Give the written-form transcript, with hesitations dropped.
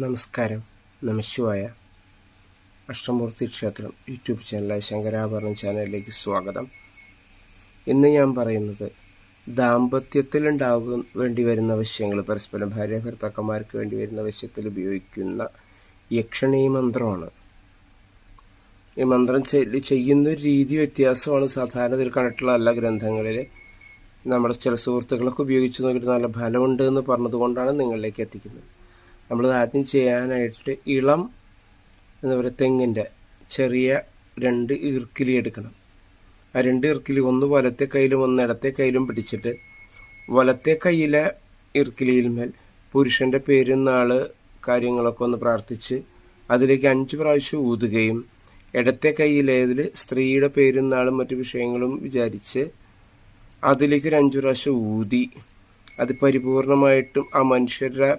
നമസ്കാരം. നമശിവായ. അഷ്ടമൂർത്തി ക്ഷേത്രം യൂട്യൂബ് ചാനലായ ശങ്കരാഭരണം ചാനലിലേക്ക് സ്വാഗതം. ഇന്ന് ഞാൻ പറയുന്നത് ദാമ്പത്യത്തിലുണ്ടാകാൻ വേണ്ടി വരുന്ന വശ്യങ്ങൾ, പരസ്പരം ഭാര്യ ഭർത്താക്കന്മാർക്ക് വേണ്ടി വരുന്ന വശ്യത്തിൽ ഉപയോഗിക്കുന്ന യക്ഷണീ മന്ത്രമാണ്. ഈ മന്ത്രം ചെയ്യുന്ന രീതി വ്യത്യാസമാണ്. സാധാരണ ഇതിൽ കണ്ടിട്ടുള്ള എല്ലാ ഗ്രന്ഥങ്ങളിൽ നമ്മുടെ ചില സുഹൃത്തുക്കളൊക്കെ ഉപയോഗിച്ച് നോക്കിയിട്ട് നല്ല ഫലമുണ്ട് എന്ന് പറഞ്ഞതുകൊണ്ടാണ് നിങ്ങളിലേക്ക് എത്തിക്കുന്നത്. നമ്മൾ ആദ്യം ചെയ്യാനായിട്ട് ഇളം എന്താ പറയുക, തെങ്ങിൻ്റെ ചെറിയ 2 ഈർക്കിലി എടുക്കണം. ആ 2 ഈർക്കിലി ഒന്ന് വലത്തെ കയ്യിലും ഒന്ന് ഇടത്തെ കയ്യിലും പിടിച്ചിട്ട് വലത്തെ കയ്യിലെ ഈർക്കിലിയിൽ മേൽ പുരുഷൻ്റെ പേരും നാള് കാര്യങ്ങളൊക്കെ ഒന്ന് പ്രാർത്ഥിച്ച് അതിലേക്ക് 5 പ്രാവശ്യം ഊതുകയും ഇടത്തെ കയ്യിലേതിൽ സ്ത്രീയുടെ പേരും നാളും മറ്റു വിഷയങ്ങളും വിചാരിച്ച് അതിലേക്ക് ഒരു 5 പ്രാവശ്യം ഊതി അത് പരിപൂർണമായിട്ടും ആ മനുഷ്യരുടെ